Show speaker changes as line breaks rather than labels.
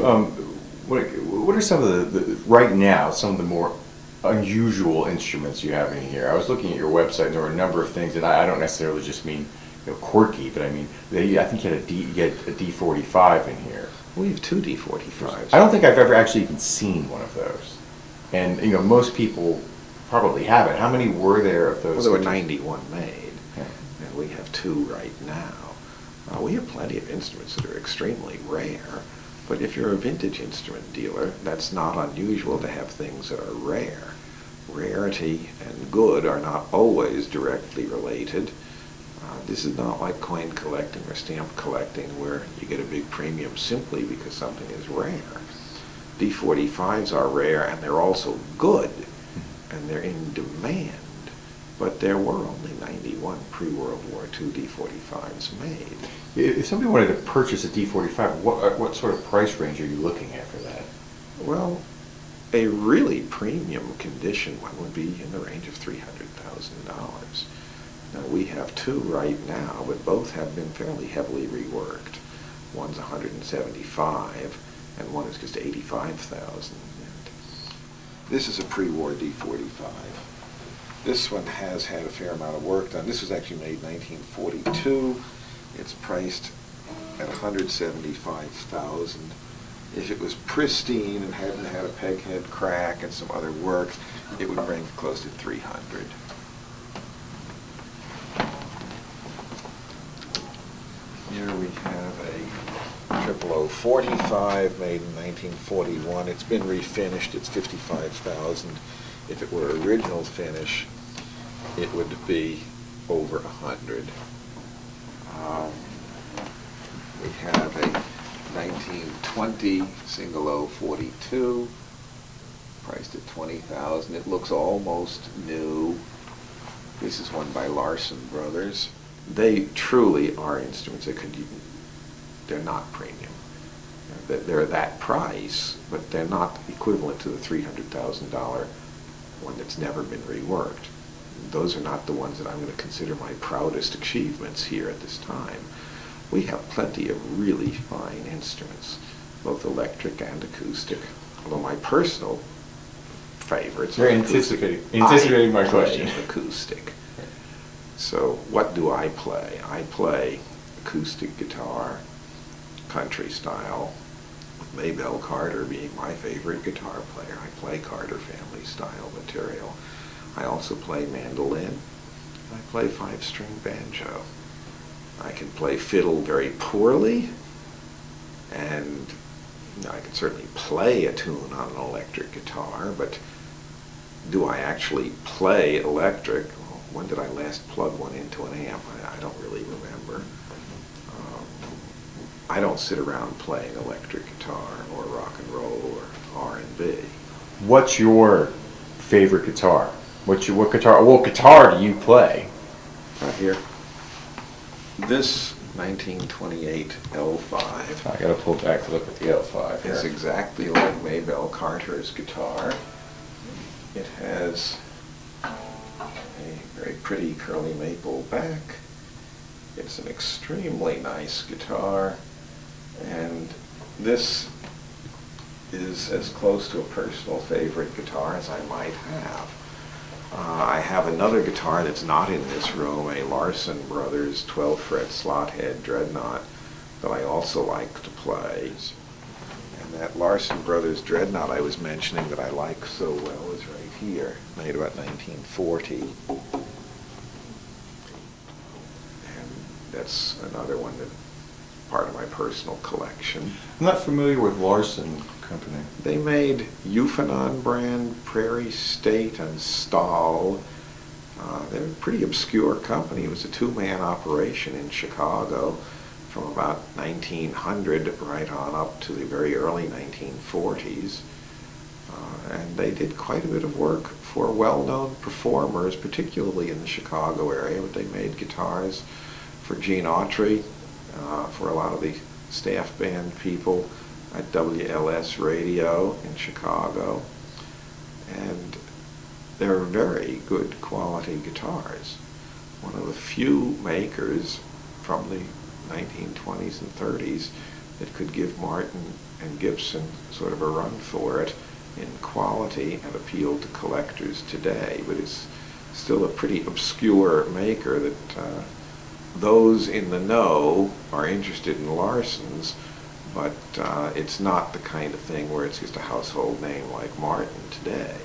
what are some of right now, some of the more unusual instruments you have in here? I was looking at your website, and there were a number of things, and I don't necessarily just mean quirky, but I mean, I think you had a D-45 in here.
We have two D-45s.
I don't think I've ever actually even seen one of those. And, most people probably haven't. How many were there of those?
Well, there were 91 made,
yeah.
And we have two right now. We have plenty of instruments that are extremely rare, but if you're a vintage instrument dealer, that's not unusual to have things that are rare. Rarity and good are not always directly related. This is not like coin collecting or stamp collecting where you get a big premium simply because something is rare. D-45s are rare and they're also good and they're in demand, but there were only 91 pre-World War II D-45s made.
If somebody wanted to purchase a D-45, what sort of price range are you looking at for that?
Well, a really premium condition one would be in the range of $300,000. Now, we have two right now, but both have been fairly heavily reworked. One's 175, and one is just 85,000. This is a pre-war D-45. This one has had a fair amount of work done. This was actually made in 1942. It's priced at 175,000. If it was pristine and hadn't had a peghead crack and some other work, it would bring close to 300. Here we have a 00045 made in 1941. It's been refinished. It's 55,000. If it were original finish, it would be over 100. We have a 1920 single 042, priced at 20,000. It looks almost new. This is one by Larson Brothers. They truly are instruments that they're not premium. They're that price, but they're not equivalent to the $300,000 one that's never been reworked. Those are not the ones that I'm going to consider my proudest achievements here at this time. We have plenty of really fine instruments, both electric and acoustic. Although my personal favorites are
anticipating my question.
Acoustic. So what do I play? I play acoustic guitar, country style, with Maybelle Carter being my favorite guitar player. I play Carter family style material. I also play mandolin. I play 5-string banjo. I can play fiddle very poorly, and I can certainly play a tune on an electric guitar, but do I actually play electric? Well, when did I last plug one into an amp? I don't really remember. I don't sit around playing electric guitar or rock and roll or R&B.
What's your favorite guitar? What guitar do you play?
Right here. This 1928 L5.
I gotta pull back to look at the L5 here.
It's exactly like Maybelle Carter's guitar. It has a very pretty curly maple back. It's an extremely nice guitar, and this is as close to a personal favorite guitar as I might have. I have another guitar that's not in this room, a Larson Brothers 12-fret slot head dreadnought that I also like to play. And that Larson Brothers dreadnought I was mentioning that I like so well is right here, made about 1940. And that's another one that part of my personal collection.
I'm not familiar with Larson Company.
They made Euphonon brand, Prairie State, and Stahl. They're a pretty obscure company. It was a two-man operation in Chicago from about 1900 right on up to the very early 1940s. And they did quite a bit of work for well-known performers, particularly in the Chicago area, but they made guitars for Gene Autry, for a lot of the staff band people at WLS Radio in Chicago, and they're very good quality guitars. One of the few makers from the 1920s and 30s that could give Martin and Gibson sort of a run for it in quality and appeal to collectors today. But it's still a pretty obscure maker that those in the know are interested in Larson's, but it's not the kind of thing where it's just a household name like Martin today.